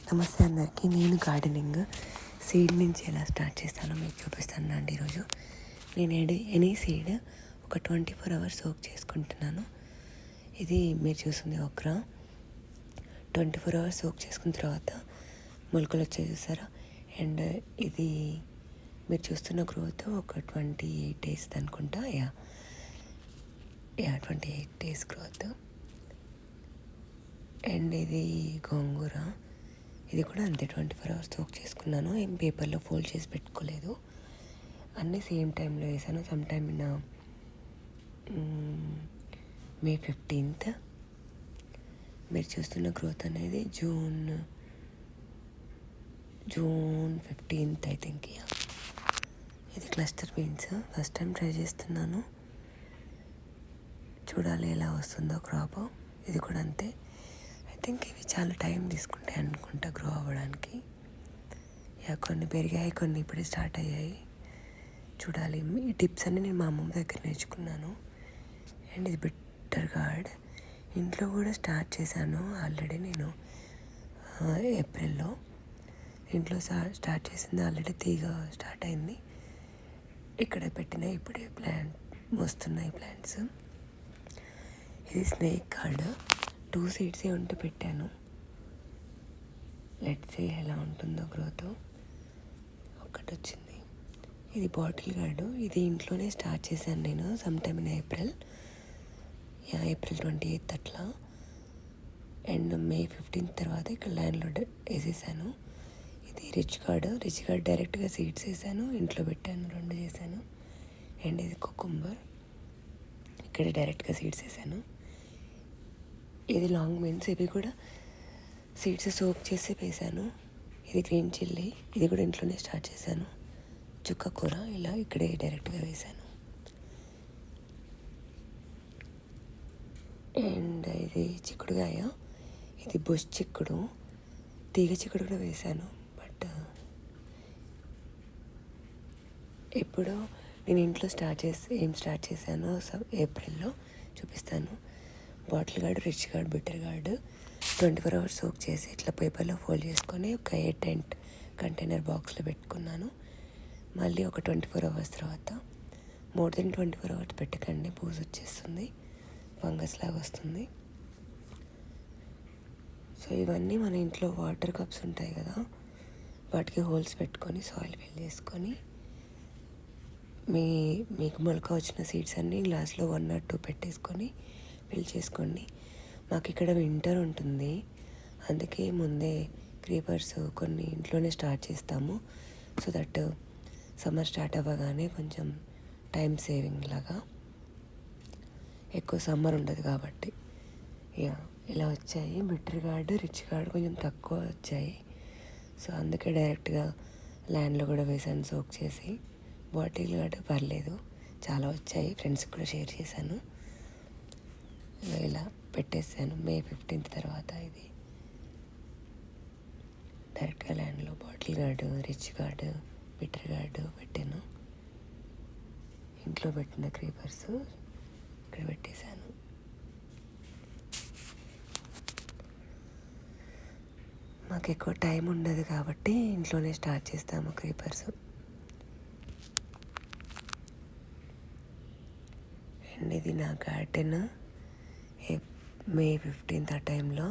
నమస్తే అందరికీ. నేను గార్డెనింగ్ సీడ్ నుంచి ఎలా స్టార్ట్ చేస్తానో మీకు చూపిస్తాను అండి. ఈరోజు నేను ఎనీ సీడ్ ఒక 24 hours సోక్ చేసుకుంటున్నాను. ఇది మీరు చూస్తుంది ఒకరా 24 hours సోక్ చేసుకున్న తర్వాత మొలకలు వచ్చాయి చూసారా. అండ్ ఇది మీరు చూస్తున్న గ్రోత్ ఒక 28 days అనుకుంటా. 28 days గ్రోత్. అండ్ ఇది గోంగూర, ఇది కూడా అంతే 24 hours సోక్ చేసుకున్నాను. ఏం పేపర్లో ఫోల్డ్ చేసి పెట్టుకోలేదు, అన్నీ సేమ్ టైంలో వేసాను. Some time in May 15th. మీరు చూస్తున్న గ్రోత్ అనేది జూన్ 15th ఐ థింక్. ఇది cluster beans, first time try చేస్తున్నాను, చూడాలి ఎలా వస్తుందో క్రాప్. ఇది కూడా అంతే. ఐ థింక్ ఇవి చాలా టైం తీసుకుంటాయి అనుకుంటా గ్రో అవ్వడానికి. కొన్ని పెరిగాయి, కొన్ని ఇప్పుడే స్టార్ట్ అయ్యాయి. చూడాలి. ఈ టిప్స్ అన్నీ నేను మా అమ్మమ్మ దగ్గర నేర్చుకున్నాను. అండ్ ఇది బిట్టర్ గార్డ్, ఇంట్లో కూడా స్టార్ట్ చేశాను ఆల్రెడీ. నేను ఏప్రిల్లో ఇంట్లో స్టార్ట్ చేసింది, ఆల్రెడీ తీగ స్టార్ట్ అయింది. ఇక్కడ పెట్టిన ఇప్పుడే వస్తున్నాయి ప్లాంట్స్. ఇది స్నేక్ గార్డ్, 2 seeds ఉంటే పెట్టాను. లెట్స్ సీ ఎలా ఉంటుందో గ్రోత్. ఒక్కటి వచ్చింది. ఇది బాటిల్ గార్డు, ఇది ఇంట్లోనే స్టార్ట్ చేశాను నేను some time in April 28th అట్లా. అండ్ May 15th తర్వాత ఇక్కడ ల్యాండ్లో వేసేసాను. ఇది రిచ్ గార్డ్ డైరెక్ట్గా సీడ్స్ వేసాను, ఇంట్లో పెట్టాను, 2 చేశాను. అండ్ ఇది కుకుంబర్, ఇక్కడ డైరెక్ట్గా సీడ్స్ వేసాను. ఇది లాంగ్ బీన్స్, ఇవి కూడా సీడ్స్ సోక్ చేసి వేసాను. ఇది గ్రీన్ చిల్లీ, ఇది కూడా ఇంట్లోనే స్టార్ట్ చేశాను. చుక్క కూర ఇలా ఇక్కడే డైరెక్ట్గా వేసాను. అండ్ ఇది చిక్కుడుగాయ, ఇది బుష్ చిక్కుడు, తీగ చిక్కుడు కూడా వేసాను. బట్ ఇప్పుడు నేను ఇంట్లో ఏం స్టార్ట్ చేశానో ఏప్రిల్లో చూపిస్తాను. Bottle gourd, rich gourd, bitter gourd 24 hours soak చేసి ఇట్లా పేపర్లో ఫోల్డ్ చేసుకొని ఒక 8 కంటైనర్ బాక్స్లో పెట్టుకున్నాను. మళ్ళీ ఒక 24 hours తర్వాత, మోర్ దెన్ 24 hours పెట్టకండి, బూజు వచ్చేస్తుంది, ఫంగస్ లాగా వస్తుంది. సో ఇవన్నీ మన ఇంట్లో వాటర్ కప్స్ ఉంటాయి కదా, వాటికి హోల్స్ పెట్టుకొని సాయిల్ ఫిల్ చేసుకొని మీకు మొలక వచ్చిన సీడ్స్ అన్నీ గ్లాస్లో 1 or 2 పెట్టేసుకొని ఫిల్ చేసుకోండి. మాకు ఇక్కడ వింటర్ ఉంటుంది, అందుకే ముందే క్రీపర్స్ కొన్ని ఇంట్లోనే స్టార్ట్ చేస్తాము. సో దట్ సమ్మర్ స్టార్ట్ అవ్వగానే కొంచెం టైం సేవింగ్ లాగా, ఎక్కువ సమ్మర్ ఉండదు కాబట్టి. ఇలా వచ్చాయి. బిట్టర్ గార్డ్, రిచ్ గార్డ్ కొంచెం తక్కువ వచ్చాయి. సో అందుకే డైరెక్ట్గా ల్యాండ్లో కూడా వేసాను సోక్ చేసి. బాటిల్ గార్డ్ పర్లేదు, చాలా వచ్చాయి, ఫ్రెండ్స్కి కూడా షేర్ చేశాను. ఇలా పెట్టేసాను. May 15th తర్వాత ఇది డైరెక్ట్గా ల్యాండ్లో bottle gourd, rich guard, bitter guard పెట్టాను. ఇంట్లో పెట్టిన క్రీపర్స్ ఇక్కడ పెట్టేశాను. మాకు ఎక్కువ టైం ఉండదు కాబట్టి ఇంట్లోనే స్టార్ట్ చేస్తాము క్రీపర్స్. అండ్ ఇది నా గార్డెన్ May 15th ఆ టైంలో.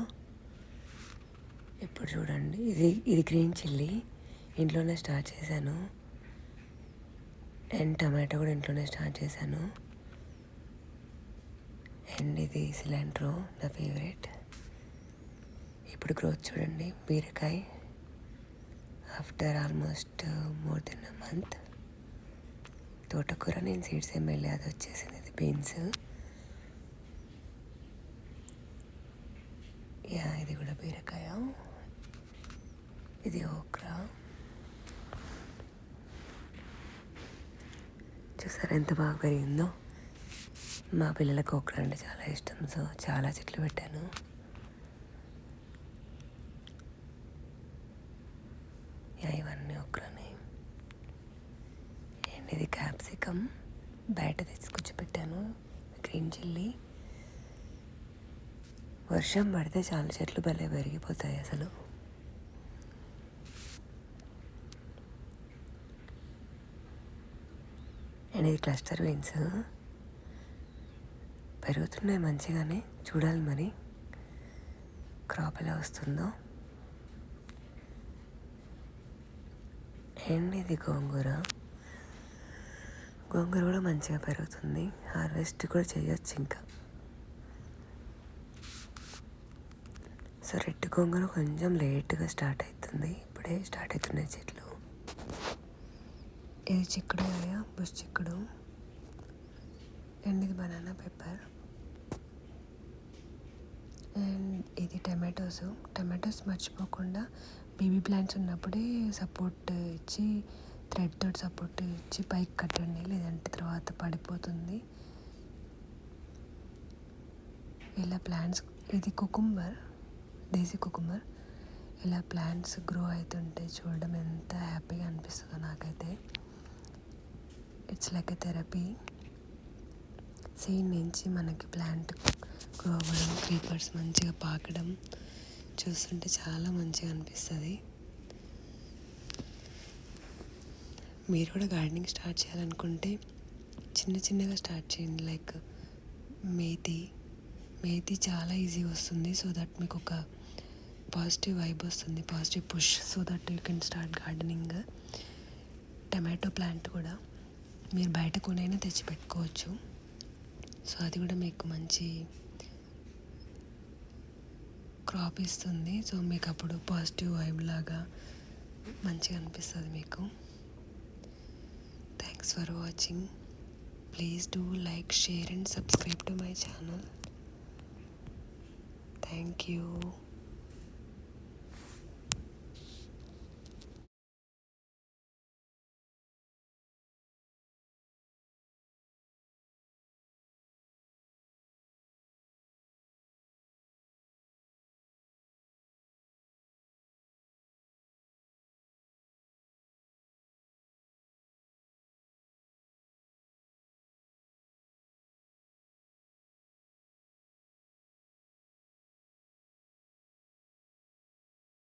ఇప్పుడు చూడండి, ఇది గ్రీన్ చిల్లీ ఇంట్లోనే స్టార్ట్ చేశాను. అండ్ టమాటో కూడా ఇంట్లోనే స్టార్ట్ చేశాను. అండ్ ఇది సిలాంట్రో, నా ఫేవరెట్. ఇప్పుడు గ్రోత్ చూడండి, బీరకాయ after almost more than a month. తోటకూర నేను సీడ్స్ ఏం వెళ్ళి అది వచ్చేసింది. ఇది బీన్స్, ఇది కూడా బీరకాయ. ఇది ఓక్రా, చూసారా ఎంత బాగా పెరిగిందో. మా పిల్లలకు ఓక్రా అంటే చాలా ఇష్టం, సో చాలా చెట్లు పెట్టాను. ఇవన్నీ ఓక్రానే. అండ్ ఇది క్యాప్సికమ్, బయట తెచ్చుకొచ్చి పెట్టాను. గ్రీన్ చిల్లీ, వర్షం పడితే చాలా చెట్లు భలే పెరిగిపోతాయి అసలు. అండ్ ఇది క్లస్టర్ బీన్స్ పెరుగుతున్నాయి మంచిగానే, చూడాలి మరి క్రాప్ ఎలా వస్తుందో. అండ్ ఇది గోంగూర కూడా మంచిగా పెరుగుతుంది, హార్వెస్ట్ కూడా చేయొచ్చు ఇంకా. సో రెడ్ గోంగూర కొంచెం లేట్గా స్టార్ట్ అవుతుంది, ఇప్పుడే స్టార్ట్ అవుతున్నాయి చెట్లు. ఇది చిక్కుడుకాయ, బుష్ చిక్కుడు. అండ్ ఇది బనానా పెప్పర్. అండ్ ఇది టమాటోస్ మర్చిపోకుండా బేబీ ప్లాంట్స్ ఉన్నప్పుడే సపోర్ట్ ఇచ్చి, థ్రెడ్ తోటి సపోర్ట్ ఇచ్చి పైకి కట్టండి, లేదంటే తర్వాత పడిపోతుంది. ఇలా ప్లాంట్స్, ఇది కుకుంబర్, దేశీ కుకుంబర్. ఇలా ప్లాంట్స్ గ్రో అవుతుంటే చూడడం ఎంత హ్యాపీగా అనిపిస్తుందో నాకైతే. It's like a therapy. Seed నుంచి మనకి ప్లాంట్ గ్రో అవ్వడం, క్రీపర్స్ మంచిగా పాకడం చూస్తుంటే చాలా మంచిగా అనిపిస్తుంది. మీరు కూడా గార్డెనింగ్ స్టార్ట్ చేయాలనుకుంటే చిన్నగా స్టార్ట్ చేయండి. లైక్ మేతి చాలా ఈజీగా వస్తుంది. సో దట్ మీకు ఒక పాజిటివ్ వైబ్ వస్తుంది, positive push, so that you can start gardening. Tomato plant కూడా మీరు బయట కొనైనా తెచ్చి పెట్టుకోవచ్చు. సో అది కూడా మీకు మంచి క్రాప్ ఇస్తుంది. సో మీకు అప్పుడు పాజిటివ్ వైబ్ లాగా మంచిగా అనిపిస్తుంది మీకు. Thanks for watching. Please do like, share and subscribe to my channel. Thank you.